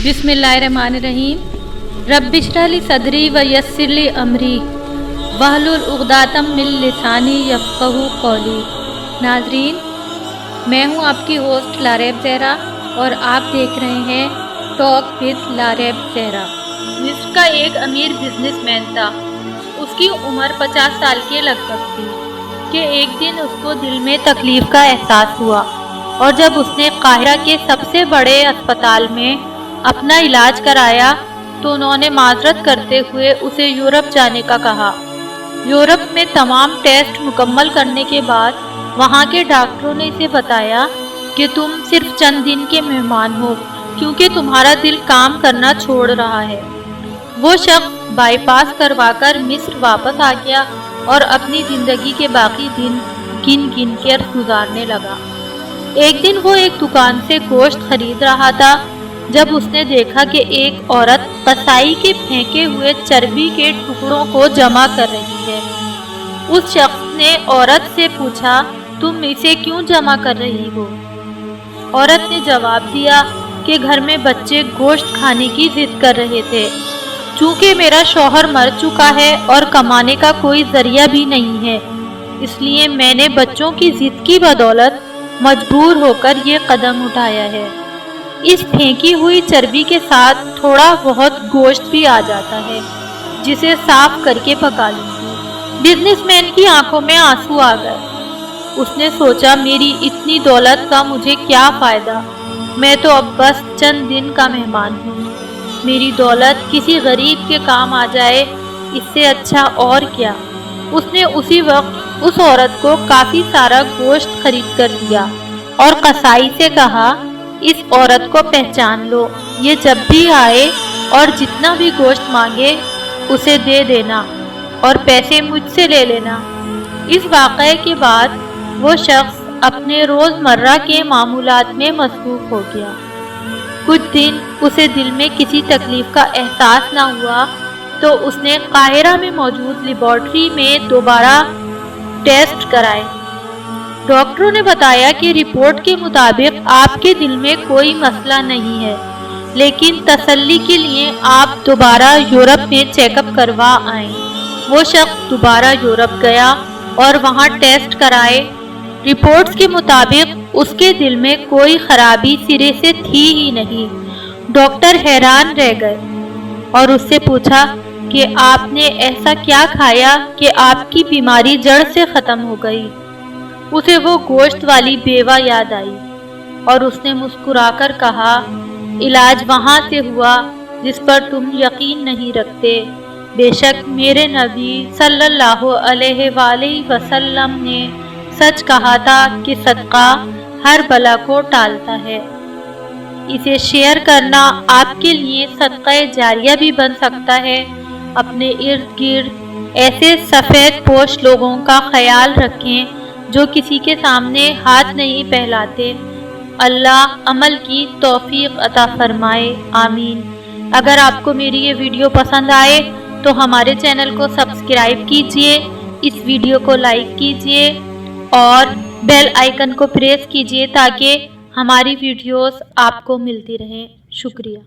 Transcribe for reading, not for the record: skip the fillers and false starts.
बिस्मिल्लाहिर्रहमानिर्रहीम। रब्बिश्रह ली सदरी व यस्सिर ली अमरी वहलुल उक़दातम मिन लिसानी यफ़क़हू क़ौली। नाज़रीन, मैं हूँ आपकी होस्ट लारेब ज़हरा और आप देख रहे हैं टॉक विद लारेब ज़हरा। मिस्र का एक अमीर बिजनेसमैन था। उसकी उम्र 50 साल के लगभग थी कि एक दिन उसको दिल में तकलीफ़ का एहसास हुआ और जब उसने काहिरा के सबसे बड़े अस्पताल में अपना इलाज कराया तो उन्होंने माजरत करते हुए उसे यूरोप जाने का कहा। यूरोप में तमाम टेस्ट मुकम्मल करने के बाद वहाँ के डॉक्टरों ने इसे बताया कि तुम सिर्फ चंद दिन के मेहमान हो क्योंकि तुम्हारा दिल काम करना छोड़ रहा है। वो शख्स बाईपास करवाकर मिस्र वापस आ गया और अपनी ज़िंदगी के बाकी दिन गिन गिन कर गुजारने लगा। एक दिन वो एक दुकान से गोश्त खरीद रहा था जब उसने देखा कि एक औरत कसाई के फेंके हुए चर्बी के टुकड़ों को जमा कर रही है। उस शख्स ने औरत से पूछा, तुम इसे क्यों जमा कर रही हो? औरत ने जवाब दिया कि घर में बच्चे गोश्त खाने की जिद कर रहे थे। चूँकि मेरा शौहर मर चुका है और कमाने का कोई जरिया भी नहीं है, इसलिए मैंने बच्चों की जिद की बदौलत मजबूर होकर ये कदम उठाया है। इस फेंकी हुई चर्बी के साथ थोड़ा बहुत गोश्त भी आ जाता है जिसे साफ करके पका लूँगी। बिजनेसमैन की आंखों में आंसू आ गए। उसने सोचा, मेरी इतनी दौलत का मुझे क्या फ़ायदा, मैं तो अब बस चंद दिन का मेहमान हूँ। मेरी दौलत किसी गरीब के काम आ जाए, इससे अच्छा और क्या। उसने उसी वक्त उस औरत को काफ़ी सारा गोश्त खरीद कर दिया और कसाई से कहा, इस औरत को पहचान लो, ये जब भी आए और जितना भी गोश्त मांगे उसे दे देना और पैसे मुझसे ले लेना। इस वाक़ये के बाद वो शख्स अपने रोज़मर्रा के मामूलात में मसरूफ़ हो गया। कुछ दिन उसे दिल में किसी तकलीफ़ का एहसास ना हुआ तो उसने काहिरा में मौजूद लेबॉर्ट्री में दोबारा टेस्ट कराए। डॉक्टरों ने बताया कि रिपोर्ट के मुताबिक आपके दिल में कोई मसला नहीं है, लेकिन तसल्ली के लिए आप दोबारा यूरोप में चेकअप करवा आएं। वो शख्स दोबारा यूरोप गया और वहां टेस्ट कराए। रिपोर्ट्स के मुताबिक उसके दिल में कोई खराबी सिरे से थी ही नहीं। डॉक्टर हैरान रह गए और उससे पूछा कि आपने ऐसा क्या खाया कि आपकी बीमारी जड़ से ख़त्म हो गई। उसे वो गोश्त वाली बेवा याद आई और उसने मुस्कुराकर कहा, इलाज वहाँ से हुआ जिस पर तुम यकीन नहीं रखते। बेशक मेरे नबी सल्लल्लाहु अलैहि वसल्लम ने सच कहा था कि सदका हर बला को टालता है। इसे शेयर करना आपके लिए सदका जारिया भी बन सकता है। अपने इर्द गिर्द ऐसे सफ़ेद पोश लोगों का ख्याल रखें जो किसी के सामने हाथ नहीं फैलाते। अल्लाह अमल की तौफीक अता फरमाए, आमीन। अगर आपको मेरी ये वीडियो पसंद आए तो हमारे चैनल को सब्सक्राइब कीजिए, इस वीडियो को लाइक कीजिए और बेल आइकन को प्रेस कीजिए ताकि हमारी वीडियोस आपको मिलती रहें। शुक्रिया।